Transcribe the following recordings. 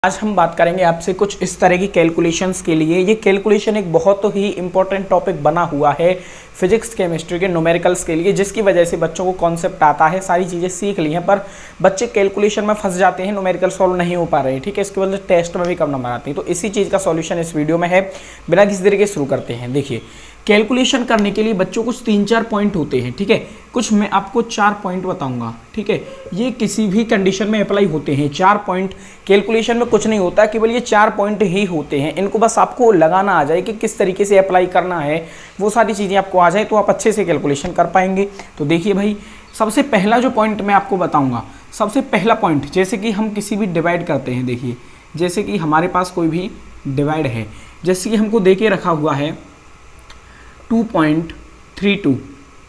आज हम बात करेंगे आपसे कुछ इस तरह की कैलकुलेशंस के लिए। ये कैलकुलेशन एक बहुत ही इंपॉर्टेंट टॉपिक बना हुआ है फिजिक्स केमिस्ट्री के न्यूमेरिकल्स के लिए, जिसकी वजह से बच्चों को कॉन्सेप्ट आता है, सारी चीज़ें सीख ली हैं, पर बच्चे कैलकुलेशन में फंस जाते हैं, न्यूमेरिकल सॉल्व नहीं हो पा रहे हैं। ठीक है, इसकी वजह से टेस्ट में भी कम नंबर आते हैं। तो इसी चीज़ का सॉल्यूशन इस वीडियो में है। बिना किसी तरीके शुरू करते हैं। देखिए, कैलकुलेशन करने के लिए बच्चों कुछ 3-4 पॉइंट होते हैं। ठीक है, कुछ मैं आपको 4 पॉइंट बताऊंगा। ठीक है, ये किसी भी कंडीशन में अप्लाई होते हैं। 4 पॉइंट कैलकुलेशन में कुछ नहीं होता, केवल ये 4 पॉइंट ही होते हैं। इनको बस आपको लगाना आ जाए कि किस तरीके से अप्लाई करना है, वो सारी चीज़ें आपको आ जाए तो आप अच्छे से कैलकुलेशन कर पाएंगे। तो देखिए भाई, सबसे पहला जो पॉइंट मैं आपको बताऊँगा, सबसे पहला पॉइंट, जैसे कि हम किसी भी डिवाइड करते हैं। देखिए, जैसे कि हमारे पास कोई भी डिवाइड है, जैसे कि हमको दे के रखा हुआ है 2.32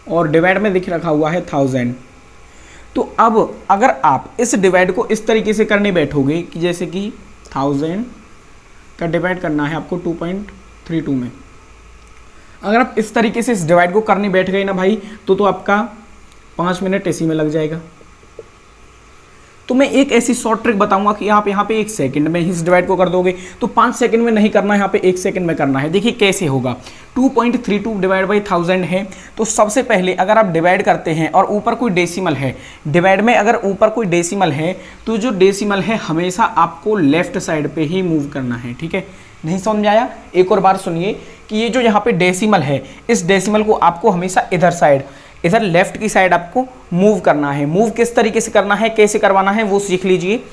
और डिवाइड में दिख रखा हुआ है 1000। तो अब अगर आप इस डिवाइड को इस तरीके से करने बैठोगे कि जैसे कि 1000 का डिवाइड करना है आपको 2.32 में, अगर आप इस तरीके से इस डिवाइड को करने बैठ गए ना भाई, तो आपका 5 मिनट इसी में लग जाएगा। तो मैं एक ऐसी शॉर्ट ट्रिक बताऊंगा कि आप यहाँ पे 1 सेकंड में ही इस डिवाइड को कर दोगे। तो 5 सेकंड में नहीं करना है, यहाँ पे 1 सेकंड में करना है। देखिए कैसे होगा। 2.32 डिवाइड बाई 1000 है। तो सबसे पहले अगर आप डिवाइड करते हैं और ऊपर कोई डेसिमल है, डिवाइड में अगर ऊपर कोई डेसिमल है तो जो डेसिमल है हमेशा आपको लेफ्ट साइड पे ही मूव करना है। ठीक है, नहीं समझ आया? एक और बार सुनिए कि ये जो यहाँ पे डेसिमल है, इस डेसिमल को आपको हमेशा इधर साइड, इधर लेफ्ट की साइड आपको मूव करना है। मूव किस तरीके से करना है, कैसे करवाना है, वो सीख लीजिए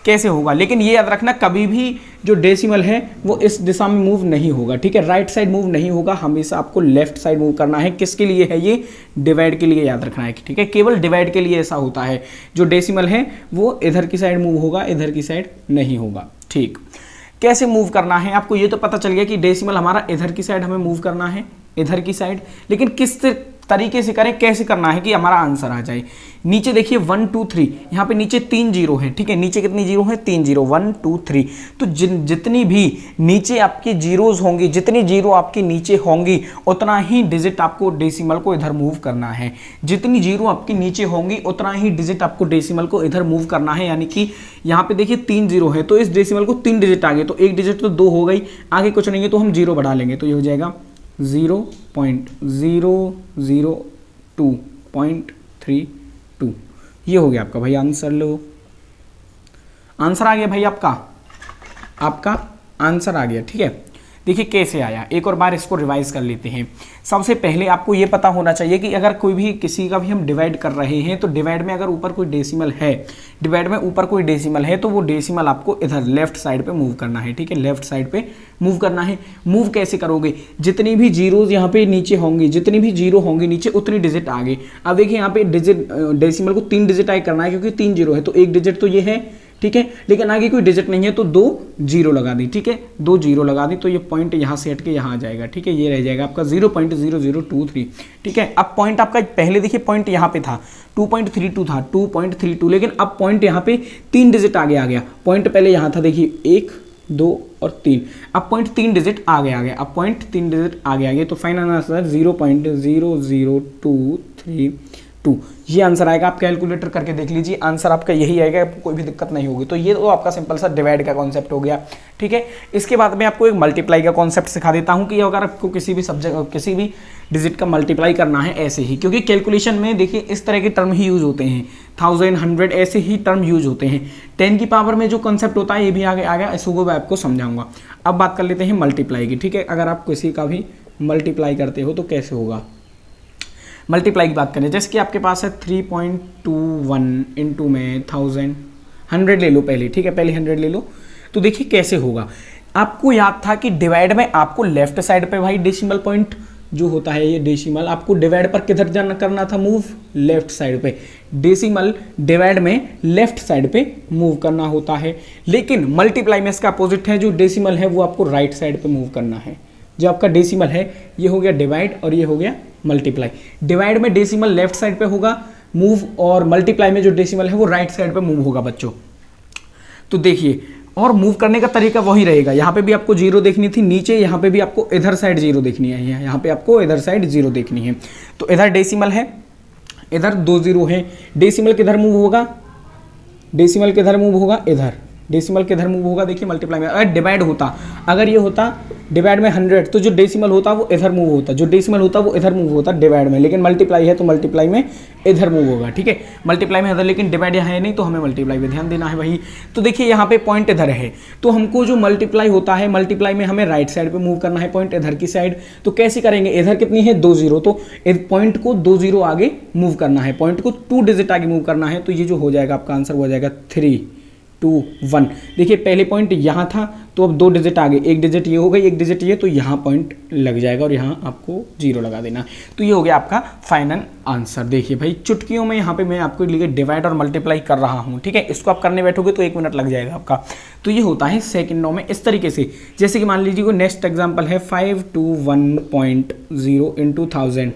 कैसे होगा। लेकिन ये याद रखना, कभी भी जो डेसिमल है वो इस दिशा में मूव नहीं होगा। ठीक है, राइट साइड मूव नहीं होगा, हमेशा आपको लेफ्ट साइड मूव करना है। किसके लिए है ये? डिवाइड के लिए, याद रखना है। ठीक है, केवल डिवाइड के लिए ऐसा होता है। जो डेसिमल है वो इधर की साइड मूव होगा, इधर की साइड नहीं होगा। ठीक, कैसे मूव करना है आपको ये तो पता चल गया कि डेसिमल हमारा इधर की साइड हमें मूव करना है, इधर की साइड। लेकिन किस तरीके से करें, कैसे करना है कि हमारा आंसर आ जाए। नीचे देखिए 1 2 3, यहाँ पे नीचे 3 जीरो है। ठीक है, नीचे कितनी जीरो है? 3 जीरो, 1 2 3। तो जितनी भी नीचे आपकी जीरोज होंगी, जितनी जीरो आपकी नीचे होंगी, उतना ही डिजिट आपको डेसिमल को इधर मूव करना है। जितनी जीरो आपकी नीचे होंगी, उतना ही डिजिट आपको डेसिमल को इधर मूव करना है। यानी कि यहाँ पे देखिए 3 जीरो है, तो इस डेसिमल को 3 डिजिट आगे, तो 1 डिजिट तो 2 हो गई, आगे कुछ नहीं है तो हम जीरो बढ़ा लेंगे, तो ये हो जाएगा 0.002.32। ये हो गया आपका भाई आंसर। लो, आंसर आ गया भाई, आपका आंसर आ गया। ठीक है, देखिए कैसे आया, एक और बार इसको रिवाइज कर लेते हैं। सबसे पहले आपको ये पता होना चाहिए कि अगर कोई भी किसी का भी हम डिवाइड कर रहे हैं, तो डिवाइड में अगर ऊपर कोई डेसिमल है, डिवाइड में ऊपर कोई डेसिमल है, तो वो डेसिमल आपको इधर लेफ्ट साइड पे मूव करना है। ठीक है, लेफ्ट साइड पे मूव करना है। मूव कैसे करोगे? जितनी भी जीरोज यहाँ पे नीचे होंगी, जितनी भी जीरो होंगी नीचे, उतनी डिजिट आगे। अब देखिए यहाँ पे डिजिट, डेसिमल को 3 डिजिट आगे करना है, क्योंकि 3 जीरो है, तो 1 डिजिट तो ये है। ठीक है, लेकिन आगे कोई डिजिट नहीं है तो 2 जीरो लगा दी। ठीक है, 2 जीरो लगा दी, तो ये पॉइंट यहाँ से हट के यहाँ आ जाएगा। ठीक है, ये रह जाएगा आपका 0.0023। ठीक है, अब पॉइंट आपका, पहले देखिए पॉइंट यहाँ पे था 2.32 था, 2.32, लेकिन अब पॉइंट यहाँ पे 3 डिजिट आगे आ गया। पॉइंट पहले यहाँ था, देखिए 1 2 और 3, अब पॉइंट 3 डिजिट आगे आ गया। अब पॉइंट 3 डिजिट आगे आ गया, तो फाइनल आंसर 0.00232। ये आंसर आएगा। आप कैलकुलेटर करके देख लीजिए, आंसर आपका यही आएगा, आपको कोई भी दिक्कत नहीं होगी। तो ये तो आपका सिंपल सा डिवाइड का कॉन्सेप्ट हो गया। ठीक है, इसके बाद मैं आपको एक मल्टीप्लाई का कॉन्सेप्ट सिखा देता हूं कि अगर आपको किसी भी सब्जेक्ट, किसी भी डिजिट का मल्टीप्लाई करना है ऐसे ही, क्योंकि कैलकुलेशन में देखिए इस तरह के टर्म ही यूज होते हैं, 1000 100 ऐसे ही टर्म यूज होते हैं। 10 की पावर में जो कॉन्सेप्ट होता है ये भी आगे आ गया, इसको मैं आपको समझाऊंगा। अब बात कर लेते हैं मल्टीप्लाई की। ठीक है, अगर आप किसी का भी मल्टीप्लाई करते हो तो कैसे होगा। मल्टीप्लाई की बात करें, जैसे कि आपके पास है 3.21 इंटू में 1000, 100 ले लो पहले। ठीक है, पहले 100 ले लो। तो देखिए कैसे होगा। आपको याद था कि डिवाइड में आपको लेफ्ट साइड पे भाई डेसिमल पॉइंट जो होता है, ये डेसिमल आपको डिवाइड पर किधर जाना करना था? मूव लेफ्ट साइड पे। डेसिमल डिवाइड में लेफ्ट साइड पे मूव करना होता है, लेकिन मल्टीप्लाई में इसका अपोजिट है। जो डेसिमल है वो आपको राइट साइड पे मूव करना है। जो आपका डेसिमल है, ये हो गया डिवाइड और ये हो गया मल्टीप्लाई। डिवाइड में डेसिमल लेफ्ट साइड पे होगा मूव, और मल्टीप्लाई में जो डेसिमल है वो राइट साइड पे मूव होगा बच्चों। तो देखिए, और मूव करने का तरीका वही रहेगा। यहाँ पे भी आपको जीरो देखनी थी नीचे, यहाँ पे भी आपको इधर साइड जीरो देखनी है, यहाँ पे आपको इधर साइड जीरो देखनी है। तो इधर डेसिमल है, इधर 2 जीरो है, डेसिमल किधर मूव होगा? डेसिमल किधर मूव होगा? इधर। डेसिमल किधर मूव होगा, देखिए मल्टीप्लाई में। अगर डिवाइड होता, अगर ये होता डिवाइड में 100, तो जो डेसिमल होता वो इधर मूव होता, जो डेसिमल होता वो इधर मूव होता डिवाइड में, लेकिन मल्टीप्लाई है तो मल्टीप्लाई में इधर मूव होगा, ठीक है, मल्टीप्लाई में इधर, लेकिन डिवाइड यहाँ है नहीं तो हमें मल्टीप्लाई पे ध्यान देना है वही। तो देखिए यहाँ पे पॉइंट इधर है, तो हमको जो मल्टीप्लाई होता है, मल्टीप्लाई में हमें राइट साइड पे मूव करना है, पॉइंट इधर की साइड। तो कैसे करेंगे, इधर कितनी है 2 0, तो पॉइंट को 2 0 आगे मूव करना है, पॉइंट को 2 डिजिट आगे मूव करना है। तो ये जो हो जाएगा आपका आंसर हो जाएगा 3 2 1। देखिए पहले पॉइंट यहाँ था तो अब 2 डिजिट आगे, 1 डिजिट ये हो गई, 1 डिजिट ये, तो यहाँ पॉइंट लग जाएगा और यहाँ आपको 0 लगा देना। तो ये हो गया आपका फाइनल आंसर। देखिए भाई चुटकियों में यहाँ पे मैं आपको लिए डिवाइड और मल्टीप्लाई कर रहा हूँ, ठीक है, इसको आप करने बैठोगे तो 1 मिनट लग जाएगा आपका। तो ये होता है सेकंडों में इस तरीके से। जैसे कि मान लीजिए नेक्स्ट एग्जाम्पल है 521.0 इंटू 1000,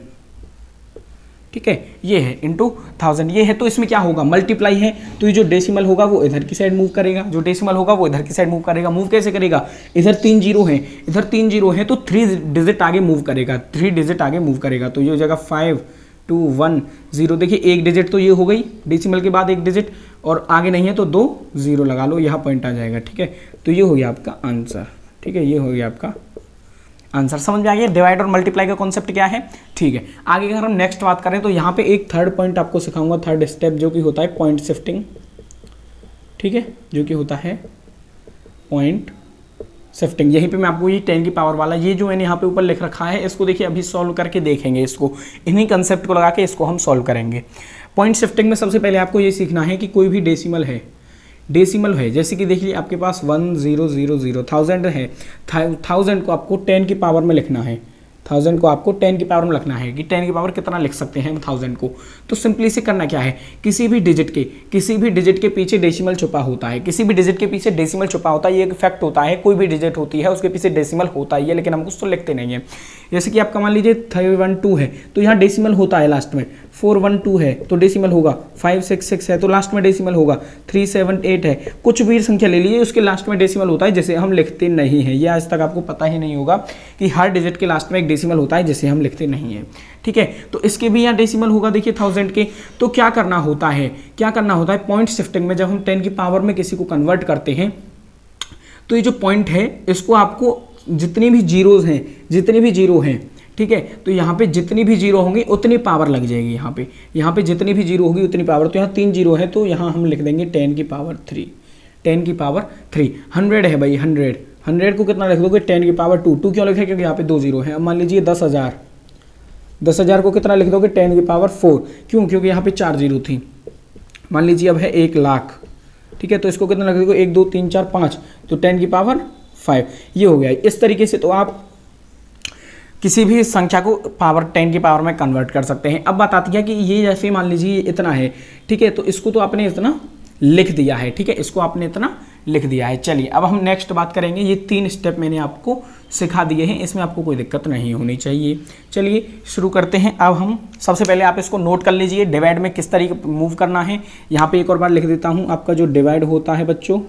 ठीक है, ये है इंटू 1000, ये है। तो इसमें क्या होगा, मल्टीप्लाई है, तो ये जो डेसिमल होगा वो इधर की साइड मूव करेगा, जो डेसिमल होगा वो इधर की साइड मूव करेगा। मूव कैसे करेगा, इधर 3 0 है, इधर 3 0 है, तो 3 डिजिट आगे मूव करेगा, 3 डिजिट आगे मूव करेगा। तो ये हो जाएगा 5 2 1 0। देखिए 1 डिजिट तो ये हो गई, डेसिमल के बाद 1 डिजिट, और आगे नहीं है तो 2 0 लगा लो, यहाँ पॉइंट आ जाएगा, ठीक है। तो ये हो गया आपका आंसर, ठीक है, ये हो गया आपका आंसर। समझ में आ गया डिवाइड और मल्टीप्लाई का कॉन्सेप्ट क्या है, ठीक है। आगे अगर हम नेक्स्ट बात करें तो यहाँ पे एक थर्ड पॉइंट आपको सिखाऊंगा, थर्ड स्टेप, जो कि होता है पॉइंट शिफ्टिंग, ठीक है, जो कि होता है पॉइंट शिफ्टिंग। यहीं पे मैं आपको ये 10 की पावर वाला ये जो मैंने यहाँ पे ऊपर लिख रखा है, इसको देखिए अभी सॉल्व करके देखेंगे, इसको इन्हीं कंसेप्ट को लगा के इसको हम सॉल्व करेंगे। पॉइंट शिफ्टिंग में सबसे पहले आपको ये सीखना है कि कोई भी डेसिमल है, डेसिमल है, जैसे कि देखिए आपके पास 1000 1000 है, 1000 को आपको 10 की पावर में लिखना है, 1000 को आपको 10 की पावर में लिखना है कि 10 की पावर कितना लिख सकते हैं 1000 को। तो सिंपली से करना क्या है, किसी भी डिजिट के पीछे डेसिमल छुपा होता है, किसी भी डिजिट के पीछे डेसिमल छुपा होता है, ये एक फैक्ट होता है, कोई भी डिजिट होती है उसके पीछे डेसिमल होता ही है, लेकिन हम उसको लिखते नहीं है। जैसे कि आपका मान लीजिए 312 है तो यहाँ डेसिमल होता है लास्ट में, 412 है तो डेसिमल होगा, 566 है तो लास्ट में डेसिमल होगा, 378 है, कुछ भी संख्या ले लीजिए उसके लास्ट में डेसिमल होता है, जैसे हम लिखते नहीं है। ये आज तक आपको पता ही नहीं होगा कि हर डिजिट के लास्ट में एक डेसिमल होता है जिसे हम लिखते नहीं है, ठीक है। तो इसके भी यहाँ डेसिमल होगा, देखिए 1000 के। तो क्या करना होता है, पॉइंट शिफ्टिंग में जब हम 10 की पावर में किसी को कन्वर्ट करते हैं तो ये जो पॉइंट है इसको आपको जितनी भी जीरो हैं, ठीक है, तो यहाँ पे जितनी भी जीरो होंगी उतनी पावर लग जाएगी, यहाँ पे जितनी भी जीरो होगी उतनी पावर। तो यहाँ 3 जीरो है तो यहाँ हम लिख देंगे 10 की पावर 3, 10 की पावर 3। 100 है भाई, 100 को कितना लिख दोगे 10 की पावर 2 क्यों लिखे, क्योंकि यहाँ पे 2 जीरो है। अब मान लीजिए 10,000 को कितना लिख दोगे 10 की पावर 4, क्यों, क्योंकि यहाँ पे 4 जीरो थी। मान लीजिए अब है 1 लाख, ठीक है, तो इसको कितना लिख दोगे 1 2 3 4 5, तो 10 की पावर 5। ये हो गया। इस तरीके से तो आप किसी भी संख्या को पावर 10 की पावर में कन्वर्ट कर सकते हैं। अब बात आती है कि ये जैसे मान लीजिए इतना है, ठीक है, तो इसको तो आपने इतना लिख दिया है, ठीक है, इसको आपने इतना लिख दिया है। चलिए अब हम नेक्स्ट बात करेंगे। ये 3 स्टेप मैंने आपको सिखा दिए हैं, इसमें आपको कोई दिक्कत नहीं होनी चाहिए। चलिए शुरू करते हैं। अब हम सबसे पहले आप इसको नोट कर लीजिए, डिवाइड में किस तरीके मूव करना है। यहाँ पे एक और बार लिख देता हूँ, आपका जो डिवाइड होता है बच्चों,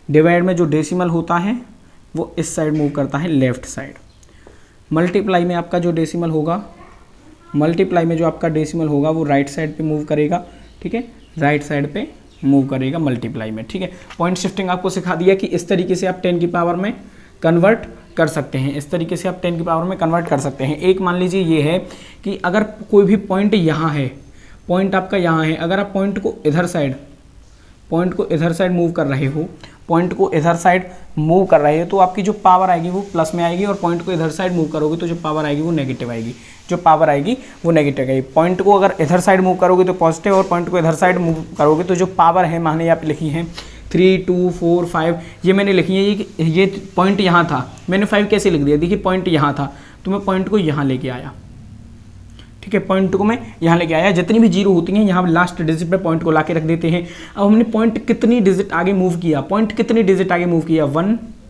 डिवाइड में जो डेसिमल होता है वो इस साइड मूव करता है, लेफ्ट साइड। मल्टीप्लाई में आपका जो डेसिमल होगा, मल्टीप्लाई में जो आपका डेसिमल होगा वो राइट साइड पे मूव करेगा, ठीक है, राइट साइड पे मूव करेगा मल्टीप्लाई में, ठीक है। पॉइंट शिफ्टिंग आपको सिखा दिया कि इस तरीके से आप 10 की पावर में कन्वर्ट कर सकते हैं, इस तरीके से आप 10 की पावर में कन्वर्ट कर सकते हैं। एक मान लीजिए ये है कि अगर कोई भी पॉइंट यहाँ है, पॉइंट आपका यहाँ है, अगर आप पॉइंट को इधर साइड मूव कर रहे हो, पॉइंट को इधर साइड मूव कर रहे हो तो आपकी जो पावर आएगी वो प्लस में आएगी, और पॉइंट को इधर साइड मूव करोगे तो जो पावर आएगी वो नेगेटिव आएगी, पॉइंट को अगर इधर साइड मूव करोगे तो पॉजिटिव, और पॉइंट को इधर साइड मूव करोगे तो जो पावर है, माने यहाँ पे लिखी है 3 2 4 5, ये मैंने लिखी है, ये पॉइंट यहाँ था, मैंने 5 कैसे लिख दिया, देखिए पॉइंट यहाँ था तो मैं पॉइंट को यहाँ लेके आया, ठीक है, पॉइंट को मैं यहाँ लेके आया। जितनी भी जीरो होती हैं यहाँ लास्ट डिजिट पे पॉइंट को लाके रख देते हैं। अब हमने पॉइंट कितनी डिजिट आगे मूव किया, 1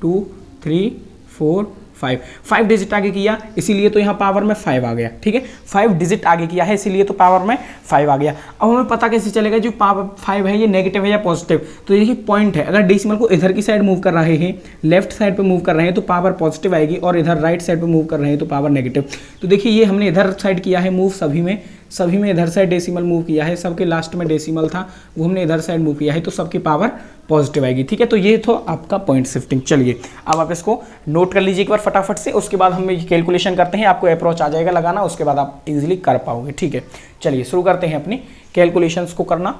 2 3 4 5 डिजिट आगे किया, इसीलिए तो यहाँ पावर में 5 आ गया, ठीक है, 5 डिजिट आगे किया है इसीलिए तो पावर में 5 आ गया। अब हमें पता कैसे चलेगा जो पावर 5 है ये नेगेटिव है या पॉजिटिव, तो देखिए पॉइंट है, अगर डेसिमल को इधर की साइड मूव कर रहे हैं, लेफ्ट साइड पे मूव कर रहे हैं तो पावर पॉजिटिव आएगी, और इधर राइट साइड पे मूव कर रहे हैं तो पावर नेगेटिव। तो देखिए ये हमने इधर साइड किया है मूव, सभी में सभी में इधर साइड डेसिमल मूव किया है, सबके लास्ट में डेसिमल था वो हमने इधर साइड मूव किया है, तो सबकी पावर पॉजिटिव आएगी। ठीक है, तो ये तो आपका पॉइंट शिफ्टिंग। चलिए अब आप इसको नोट कर लीजिए एक बार फटाफट से, उसके बाद हम कैलकुलेशन करते हैं, आपको अप्रोच आ जाएगा लगाना, उसके बाद आप इजीली कर पाओगे। ठीक है, चलिए शुरू करते हैं अपनी कैलकुलेशंस को करना।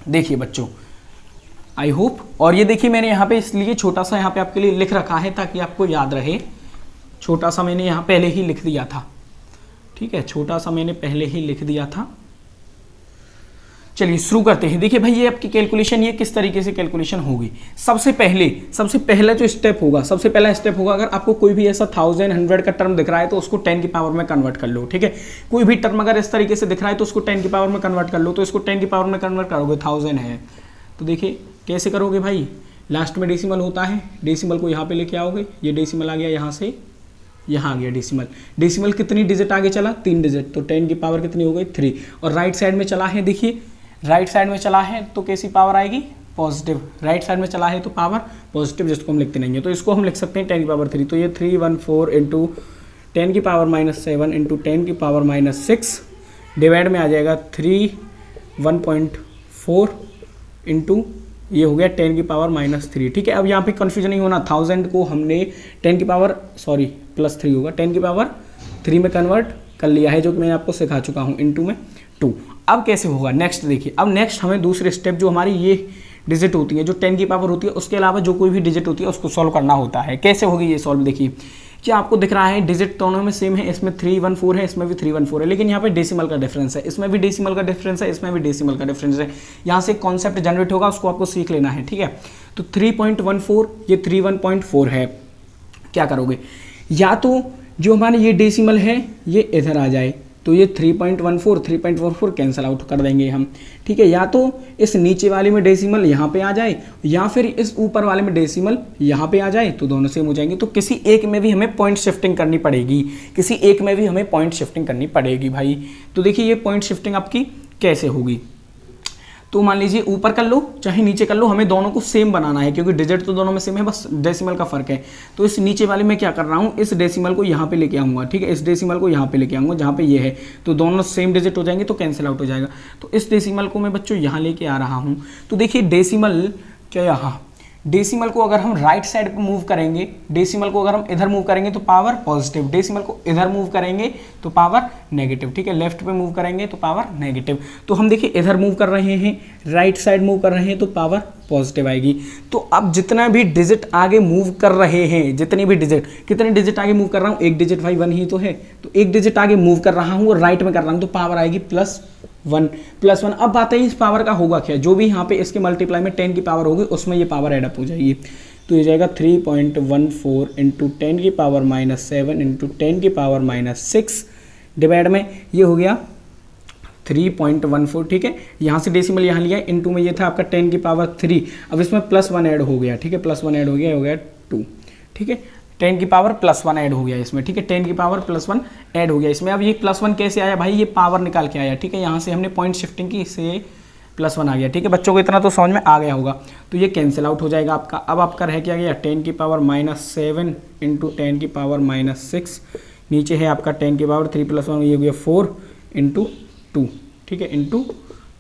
देखिए बच्चों, आई होप, और ये देखिए मैंने यहाँ पे इसलिए छोटा सा यहाँ पे आपके लिए लिख रखा है ताकि आपको याद रहे, छोटा सा मैंने यहाँ पहले ही लिख दिया था। ठीक है, छोटा सा मैंने पहले ही लिख दिया था। चलिए शुरू करते हैं। देखिए भाई ये आपकी कैलकुलेशन ये किस तरीके से कैलकुलेशन होगी। सबसे पहला जो स्टेप होगा, सबसे पहला स्टेप होगा, अगर आपको कोई भी ऐसा 1000, 100 का टर्म दिख रहा है तो उसको 10 की पावर में कन्वर्ट कर लो। ठीक है, कोई भी टर्म अगर इस तरीके से दिख रहा है तो उसको 10 की पावर में कन्वर्ट कर लो, तो इसको 10 की पावर में कन्वर्ट करोगे, 1000 है तो देखिए कैसे करोगे भाई, लास्ट में डेसिमल होता है, डेसिमल को यहाँ पे लेके आओगे, ये डेसिमल आ गया यहाँ से यहाँ आ गया डेसिमल। डेसिमल कितनी डिजिट आगे चला, 3 डिजिट, तो 10 की पावर कितनी हो गई, 3। और राइट साइड में चला है, देखिए राइट साइड में चला है तो कैसी पावर आएगी, पॉजिटिव। राइट साइड में चला है तो पावर पॉजिटिव, जिसको हम लिखते नहीं है, तो इसको हम लिख सकते हैं 10 की पावर 3। तो ये 314 इंटू 10 की पावर -7 इंटू 10 की पावर -6 डिवाइड में आ जाएगा 1.4 इंटू ये हो गया 10 की पावर -3। ठीक है, अब यहाँ पे कन्फ्यूजन नहीं होना, 1000 को हमने 10 की पावर +3 होगा, 10 की पावर 3 में कन्वर्ट कर लिया है, जो कि मैं आपको सिखा चुका हूँ, इंटू में 2। अब कैसे होगा नेक्स्ट देखिए, अब नेक्स्ट हमें दूसरे स्टेप जो हमारी ये डिजिट होती है, जो 10 की पावर होती है, उसके अलावा जो कोई भी डिजिट होती है उसको सॉल्व करना होता है। कैसे होगी ये सॉल्व, देखिए क्या आपको दिख रहा है, डिजिट दोनों में सेम है, इसमें 314 है, इसमें भी 314 है, लेकिन यहाँ पे डेसिमल का डिफरेंस है, इसमें भी डेसिमल का डिफरेंस है, इसमें भी डेसिमल का डिफरेंस है। यहाँ से कॉन्सेप्ट जनरेट होगा, उसको आपको सीख लेना है। ठीक है, तो 3.14 ये 31.4 है। क्या करोगे, या तो जो हमारे ये डेसिमल है ये इधर आ जाए, तो ये 3.14 कैंसिल आउट कर देंगे हम। ठीक है, या तो इस नीचे वाले में डेसिमल यहाँ पे आ जाए, या फिर इस ऊपर वाले में डेसिमल यहाँ पे आ जाए, तो दोनों सेम हो जाएंगे। तो किसी एक में भी हमें पॉइंट शिफ्टिंग करनी पड़ेगी, किसी एक में भी हमें पॉइंट शिफ्टिंग करनी पड़ेगी भाई। तो देखिए ये पॉइंट शिफ्टिंग आपकी कैसे होगी, तो मान लीजिए ऊपर कर लो चाहे नीचे कर लो, हमें दोनों को सेम बनाना है, क्योंकि डिजिट तो दोनों में सेम है, बस डेसिमल का फर्क है। तो इस नीचे वाले में क्या कर रहा हूँ, इस डेसिमल को यहाँ पे लेके आऊँगा। ठीक है, इस डेसिमल को यहाँ पे लेके आऊँगा जहाँ पे ये है, तो दोनों सेम डिजिट हो जाएंगे, तो कैंसिल आउट हो जाएगा। तो इस डेसिमल को मैं बच्चों यहाँ लेके आ रहा हूँ, तो देखिए डेसिमल क्या, यहाँ डेसिमल को अगर हम राइट साइड पे मूव करेंगे, डेसिमल को अगर हम इधर मूव करेंगे तो पावर पॉजिटिव, डेसिमल को इधर मूव करेंगे तो पावर नेगेटिव। ठीक है, लेफ्ट पे मूव करेंगे तो पावर नेगेटिव। तो हम देखिए इधर मूव कर रहे हैं, राइट साइड मूव कर रहे हैं, तो पावर पॉजिटिव आएगी। तो अब जितना भी डिजिट आगे मूव कर रहे हैं, जितने भी डिजिट, कितने डिजिट आगे मूव कर रहा हूँ, एक डिजिट भाई 1 ही तो है, तो एक डिजिट आगे मूव कर रहा हूँ और राइट में कर रहा हूँ, तो पावर आएगी +1। अब बात है इस पावर का होगा क्या, जो भी यहाँ पे इसके मल्टीप्लाई में 10 की पावर होगी उसमें ये पावर एडअप हो जाएगी। तो ये जाएगा 3.14 इंटू 10 की पावर -7 इंटू 10 की पावर -6 डिवाइड में ये हो गया 3.14। ठीक है, यहाँ से डेसिमल यहाँ लिया, इंटू में ये था आपका 10 की पावर 3, अब इसमें +1 ऐड हो गया। ठीक है, +1 ऐड हो गया 2। ठीक है, 10 की पावर +1 ऐड हो गया इसमें। ठीक है, 10 की पावर +1 ऐड हो गया इसमें। अब ये +1 कैसे आया भाई, ये पावर निकाल के आया। ठीक है, यहाँ से हमने पॉइंट शिफ्टिंग की, इससे +1 आ गया। ठीक है, बच्चों को इतना तो समझ में आ गया होगा, तो ये कैंसिल आउट हो जाएगा आपका। अब आपका रह क्या गया, 10 की पावर -7 इंटू 10 की पावर -6, नीचे है आपका 10 की पावर 3 + 1, ये हो गया 4 इंटू 2। ठीक है, इंटू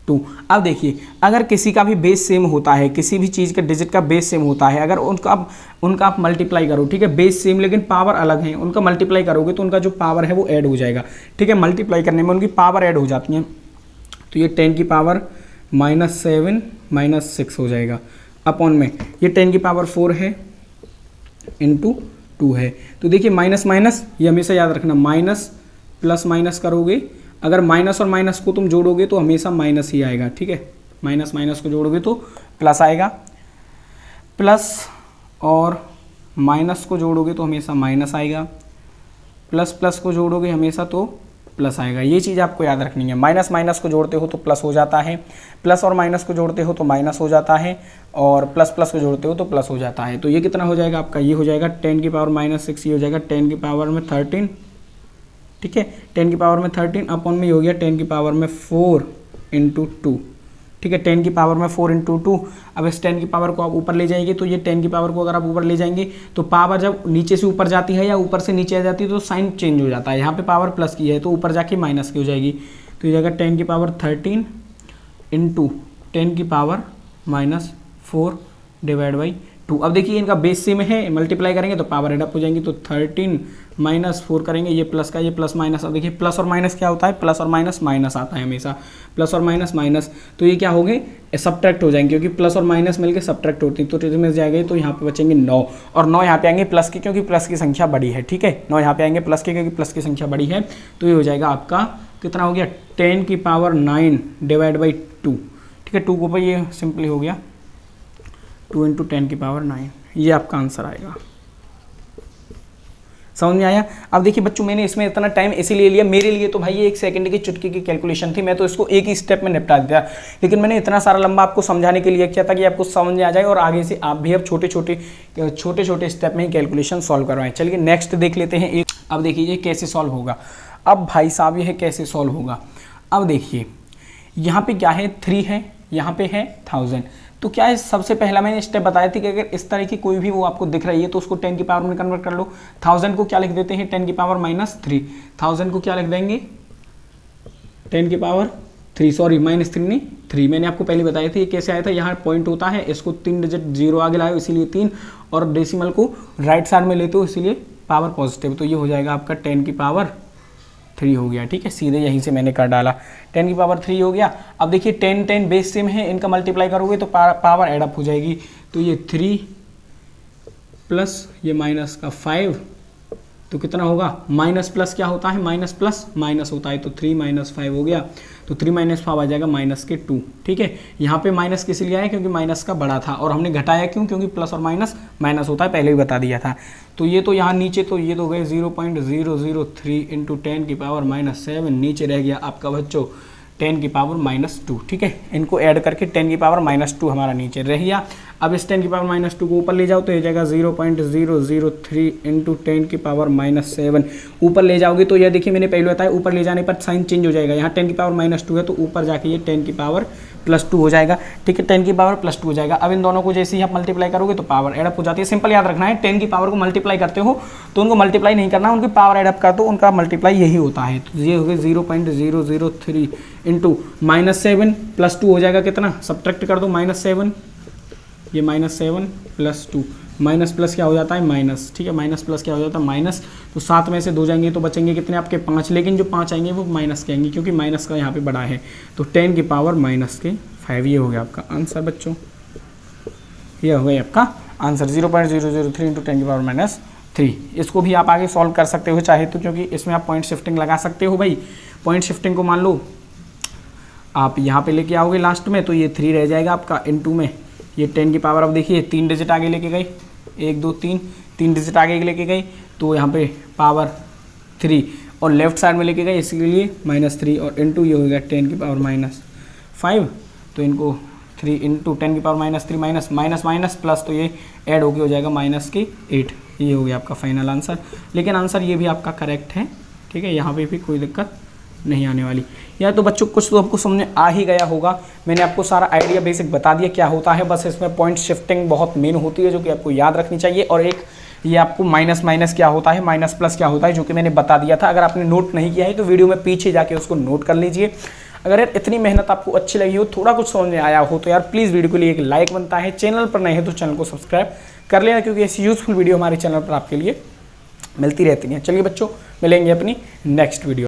2। अब देखिए अगर किसी का भी बेस सेम होता है, किसी भी चीज़ का डिजिट का बेस सेम होता है, अगर उनका आप मल्टीप्लाई करो, ठीक है, बेस सेम लेकिन पावर अलग है, उनका मल्टीप्लाई करोगे तो उनका जो पावर है वो ऐड हो जाएगा। ठीक है, मल्टीप्लाई करने में उनकी पावर ऐड हो जाती है, तो ये 10 की पावर -7 -6 हो जाएगा अपॉन में ये 10 की पावर 4 है इंटू 2 है। तो देखिए माइनस माइनस ये हमेशा याद रखना, माइनस प्लस माइनस करोगे, अगर माइनस और माइनस को तुम जोड़ोगे तो हमेशा माइनस ही आएगा। ठीक है, माइनस माइनस को जोड़ोगे तो प्लस आएगा, प्लस और माइनस को जोड़ोगे तो हमेशा माइनस आएगा, प्लस प्लस को जोड़ोगे हमेशा तो प्लस आएगा। ये चीज़ आपको याद रखनी है, माइनस माइनस को जोड़ते हो तो प्लस हो जाता है, प्लस और माइनस को जोड़ते हो तो माइनस हो जाता है, और प्लस प्लस को जोड़ते हो तो प्लस हो जाता है। तो ये कितना हो जाएगा आपका, ये हो जाएगा 10 की पावर -6, ये हो जाएगा 10 की पावर में 13। ठीक है, 10 की पावर में 13 अपॉन में हो गया 10 की पावर में 4 इंटू 2। ठीक है, 10 की पावर में 4 इंटू 2। अब इस 10 की पावर को आप ऊपर ले जाएंगे तो ये 10 की पावर को अगर आप ऊपर ले जाएंगे तो पावर जब नीचे से ऊपर जाती है या ऊपर से नीचे आ जाती है तो साइन चेंज हो जाता है। यहाँ पे पावर प्लस की है तो ऊपर जाके माइनस की हो जाएगी। तो ये जाएगा 10 की पावर 13 इंटू 10 की पावर -4 डिवाइड बाई 2। अब देखिए इनका बेस सेम है, मल्टीप्लाई करेंगे तो पावर एडअप हो जाएंगी। तो 13 -4 करेंगे, ये प्लस का ये प्लस माइनस। अब देखिए प्लस और माइनस क्या होता है, प्लस और माइनस माइनस आता है हमेशा, प्लस और माइनस माइनस। तो ये क्या हो गए, सब्ट्रैक्ट हो जाएंगे, क्योंकि प्लस और माइनस मिलकर सब्ट्रैक्ट होती है। तो इसमें जाएंगे तो यहाँ पे बचेंगे 9, और 9 यहाँ पे आएंगे प्लस के, क्योंकि प्लस की संख्या बड़ी है। ठीक है, 9 यहाँ पे आएंगे प्लस के, क्योंकि प्लस की संख्या बड़ी है। तो ये हो जाएगा आपका कितना हो गया, 10 की पावर 9 डिवाइड बाई 2। ठीक है, 2 को ऊपर ये सिंपली हो गया 2 इंटू 10 की पावर 9, ये आपका आंसर आएगा। समझ में आया। अब देखिए बच्चों, मैंने इसमें इतना टाइम इसीलिए लिया, मेरे लिए तो भाई ये 1 सेकंड की चुटकी की कैलकुलेशन थी, मैं तो इसको एक ही स्टेप में निपटा दिया। लेकिन मैंने इतना सारा लंबा आपको समझाने के लिए किया था कि आपको समझ में आ जाए, और आगे से आप भी अब छोटे छोटे स्टेप में ही कैलकुलेशन सॉल्व करवाएं। चलिए नेक्स्ट देख लेते हैं एक। अब देखिए ये कैसे सॉल्व होगा। अब भाई साहब ये कैसे सॉल्व होगा। अब देखिए यहाँ पे क्या है, 3 है, यहाँ पे है 1000। तो क्या है, सबसे पहला मैंने स्टेप बताया थी कि अगर इस तरह की कोई भी वो आपको दिख रही है तो उसको 10 की पावर में कन्वर्ट कर लो। 1000 को क्या लिख देते हैं, 10 की पावर -3। 1000 को क्या लिख देंगे, 10 की पावर 3, सॉरी -3 नहीं 3। मैंने आपको पहले बताया था ये कैसे आया था, यहाँ पॉइंट होता है, इसको 3 डिजिट 0 आगे लाए इसीलिए 3, और डेसिमल को राइट साइड में लेते हो इसीलिए पावर पॉजिटिव। तो ये हो जाएगा आपका 10 की पावर 3 हो गया। ठीक है, सीधे यहीं से मैंने कर डाला, 10 की पावर 3 हो गया। अब देखिए 10 10 बेस सेम है, इनका मल्टीप्लाई करोगे तो पावर एडअप हो जाएगी। तो ये 3 प्लस ये माइनस का 5, तो कितना होगा, माइनस प्लस क्या होता है, माइनस प्लस माइनस होता है। तो 3 - 5 हो गया, तो 3 - 5 आ जाएगा -2। ठीक है, यहाँ पे माइनस किस लिए आया, क्योंकि माइनस का बड़ा था, और हमने घटाया क्यों, क्योंकि प्लस और माइनस माइनस होता है, पहले भी बता दिया था। तो ये तो यहाँ नीचे तो ये तो गए 0.003 इंटू 10 की पावर -7, नीचे रह गया आपका बच्चों 10 की पावर -2। ठीक है, इनको ऐड करके 10 की पावर -2 हमारा नीचे रह गया। अब इस 10 की पावर -2 को ऊपर ले जाओ तो ये जाएगा 0.003 इंटू 10 की पावर -7। ऊपर ले जाओगे तो यह देखिए मैंने पहले बताया, ऊपर ले जाने पर साइन चेंज हो जाएगा। यहाँ 10 की पावर -2 है तो ऊपर जाके ये 10 की पावर +2 हो जाएगा। ठीक है, 10 की पावर +2 हो जाएगा। अब इन दोनों को जैसे ही आप मल्टीप्लाई करोगे तो पावर एडअप हो जाती है। सिंपल याद रखना है, 10 की पावर को मल्टीप्लाई करते हो तो उनको मल्टीप्लाई नहीं करना, उनकी पावर एडअप कर दो, उनका मल्टीप्लाई यही होता है। तो ये हो गया 0.003 इंटू -7 +2 हो जाएगा कितना, सब्ट्रैक्ट कर दो -7, ये -7 +2, माइनस प्लस क्या हो जाता है माइनस। ठीक है, माइनस प्लस क्या हो जाता है माइनस। तो 7 में से 2 जाएंगे तो बचेंगे कितने आपके 5, लेकिन जो 5 आएंगे वो माइनस के आएंगे क्योंकि माइनस का यहाँ पे बड़ा है। तो 10 की पावर -5, ये हो गया आपका आंसर बच्चों। ये हो गया आपका आंसर 0.003 इंटू 10 की पावर -3। इसको भी आप आगे सॉल्व कर सकते हो चाहे तो, क्योंकि इसमें आप पॉइंट शिफ्टिंग लगा सकते हो भाई। पॉइंट शिफ्टिंग को मान लो आप यहाँ पे लेके आओगे लास्ट में तो ये 3 रह जाएगा आपका इनटू में ये 10 की पावर। अब देखिए 3 डिजिट आगे लेके गई, 1 2 3 डिजिट आगे लेके गई तो यहाँ पे पावर 3 और लेफ्ट साइड में लेके गए इसलिए -3 और इनटू ये हो गया 10 की पावर -5। तो इनको 3 इंटू 10 की पावर -3 माइनस माइनस प्लस तो ये ऐड होके हो जाएगा -8। ये हो गया आपका फाइनल आंसर। लेकिन आंसर ये भी आपका करेक्ट है। ठीक है, यहाँ पे भी कोई दिक्कत नहीं आने वाली। या तो बच्चों कुछ तो आपको समझ आ ही गया होगा। मैंने आपको सारा आइडिया बेसिक बता दिया क्या होता है। बस इसमें पॉइंट शिफ्टिंग बहुत मेन होती है जो कि आपको याद रखनी चाहिए। और एक ये आपको माइनस क्या होता है, माइनस प्लस क्या होता है जो कि मैंने बता दिया था। अगर आपने नोट नहीं किया है तो वीडियो में पीछे जाके उसको नोट कर लीजिए। अगर यार इतनी मेहनत आपको अच्छी लगी हो, थोड़ा कुछ समझ में आया हो तो यार प्लीज़ वीडियो के लिए एक लाइक बनता है। चैनल पर नए हैं तो चैनल को सब्सक्राइब कर लेना, क्योंकि ऐसी यूजफुल वीडियो हमारे चैनल पर आपके लिए मिलती रहती है। चलिए बच्चों, मिलेंगे अपनी नेक्स्ट वीडियो।